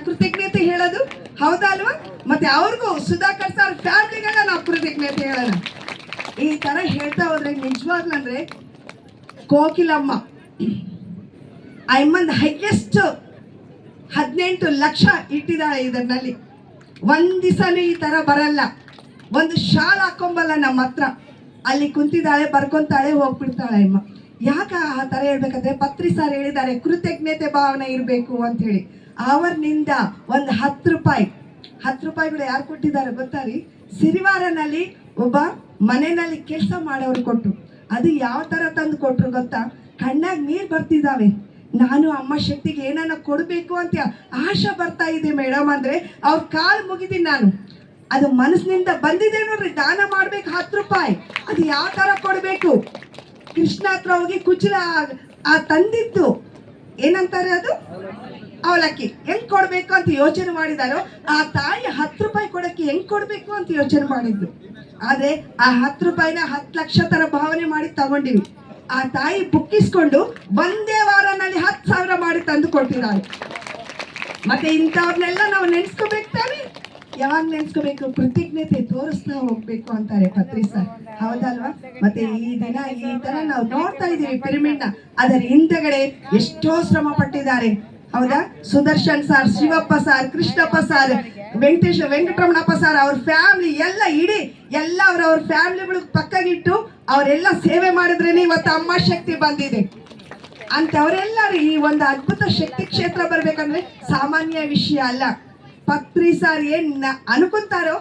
ಕೃತಜ್ಞತೆ ಹೇಳೋದು ಹೌದಾ ಅಲ್ವಾ? ಮತ್ತೆ ಅವ್ರಿಗೂ ಸುಧಾಕರ್ ಸರ್ ಫ್ಯಾಮಿಲಿಗೆಲ್ಲ ನಾವು ಕೃತಜ್ಞತೆ ಹೇಳೋಣ. ಈ ತರ ಹೇಳ್ತಾ ಹೋದ್ರೆ ನಿಜವಾಗ್ಲಂದ್ರೆ ಕೋಕಿಲಮ್ಮ ಐಮಂದ್ ಹೈಯೆಸ್ಟ್ 18 ಲಕ್ಷ ಇಟ್ಟಿದ್ದಾಳೆ ಇದರಲ್ಲಿ. ಒಂದ್ ದಿವಸನೂ ಈ ತರ ಬರಲ್ಲ. ಒಂದು ಶಾಲ್ ಹಾಕೊಂಬಲ್ಲ ನಮ್ಮ ಹತ್ರ. ಅಲ್ಲಿ ಕುಂತಿದ್ದಾಳೆ, ಬರ್ಕೊಂತಾಳೆ, ಹೋಗ್ಬಿಡ್ತಾಳೆ ಅಮ್ಮ. ಯಾಕ ಆ ತರ ಹೇಳ್ಬೇಕಂದ್ರೆ ಪತ್ರಿ ಸರ್ ಹೇಳಿದ್ದಾರೆ ಕೃತಜ್ಞತೆ ಭಾವನೆ ಇರಬೇಕು ಅಂತ ಹೇಳಿ. ಅವರ್ನಿಂದ ಒಂದು 10 ರೂಪಾಯಿಗಳು ಯಾರು ಕೊಟ್ಟಿದ್ದಾರೆ ಗೊತ್ತಾ ರೀ? ಸಿರಿವಾರನಲ್ಲಿ ಒಬ್ಬ ಮನೆಯಲ್ಲಿ ಕೆಲಸ ಮಾಡೋರು ಕೊಟ್ರು. ಅದು ಯಾವ ತರ ತಂದು ಕೊಟ್ರು ಗೊತ್ತಾ? ಕಣ್ಣಾಗ ನೀರ್ ಬರ್ತಿದ್ದಾವೆ. ನಾನು ಅಮ್ಮ ಶಕ್ತಿಗೆ ಏನನ್ನ ಕೊಡಬೇಕು ಅಂತ ಆಶೆ ಬರ್ತಾ ಇದೆ ಮೇಡಮ್ ಅಂದ್ರೆ ಅವ್ರ ಕಾಲು ಮುಗಿದೀನಿ ನಾನು. ಅದು ಮನಸ್ಸಿನಿಂದ ಬಂದಿದೆ ನೋಡ್ರಿ. ದಾನ ಮಾಡ್ಬೇಕು 10 ರೂಪಾಯಿ. ಅದು ಯಾವ ತರ ಕೊಡ್ಬೇಕು? ಕೃಷ್ಣ ಹತ್ರ ಹೋಗಿ ಕುಚಲ ತಂದಿದ್ದು ಏನಂತಾರೆ ಅದು ಅವಲಕ್ಕಿ ಹೆಂಗ್ ಕೊಡ್ಬೇಕು ಅಂತ ಯೋಚನೆ ಮಾಡಿದಾರೋ ಆ ತಾಯಿ 10 ರೂಪಾಯಿ ಕೊಡಕ್ಕೆ ಹೆಂಗ್ ಕೊಡ್ಬೇಕು ಅಂತ ಯೋಚನೆ ಮಾಡಿದ್ದು. ಆದ್ರೆ ಆ 10 ರೂಪಾಯಿನ 10 ಲಕ್ಷ ತರ ಭಾವನೆ ಮಾಡಿ ತಗೊಂಡಿವಿ. ಆ ತಾಯಿ ಬುಕ್ಕಿಸ್ಕೊಂಡು ಒಂದೇ ವಾರನಲ್ಲಿ 10,000 ಮಾಡಿ ತಂದು ಕೊಟ್ಟಿದ್ದಾರೆ. ಮತ್ತೆ ಇಂಥವ್ರನ್ನೆಲ್ಲ ನಾವು ನೆನ್ಸ್ಕೋಬೇಕು ತಾನೆ. ಯಾವಾಗ ನೆನ್ಸ್ಕೋಬೇಕು? ಕೃತಜ್ಞತೆ ತೋರಿಸ್ತಾ ಹೋಗ್ಬೇಕು ಅಂತಾರೆ ಪತ್ರಿ ಸರ್, ಹೌದಲ್ವಾ? ಮತ್ತೆ ಈ ದಿನ ಈ ತರ ನಾವು ನೋಡ್ತಾ ಇದೀವಿ ಪಿರಮಿಡ್ ನ. ಅದರ ಹಿಂದೆಗಡೆ ಎಷ್ಟೋ ಶ್ರಮ ಪಟ್ಟಿದ್ದಾರೆ, ಹೌದಾ? Sudarshan sir, Shivappa sir, Krishnappa sir, Venkataramanappa sir, ಅವ್ರ ಫ್ಯಾಮಿಲಿ ಎಲ್ಲ ಇಡೀ ಎಲ್ಲ ಅವ್ರ ಫ್ಯಾಮಿಲಿಗಳಿಗೆ ಪಕ್ಕಗಿಟ್ಟು ಅವರೆಲ್ಲ ಸೇವೆ ಮಾಡಿದ್ರೇನೆ ಇವತ್ತು ಅಮ್ಮ ಶಕ್ತಿ ಬಂದಿದೆ ಅಂತವರೆಲ್ಲರೂ. ಈ ಒಂದು ಅದ್ಭುತ ಶಕ್ತಿ ಕ್ಷೇತ್ರ ಬರ್ಬೇಕಂದ್ರೆ ಸಾಮಾನ್ಯ ವಿಷಯ ಅಲ್ಲ. ಪತ್ರಿ ಸರ್ ಏನ್ ಅನ್ಕೊಂತಾರೋ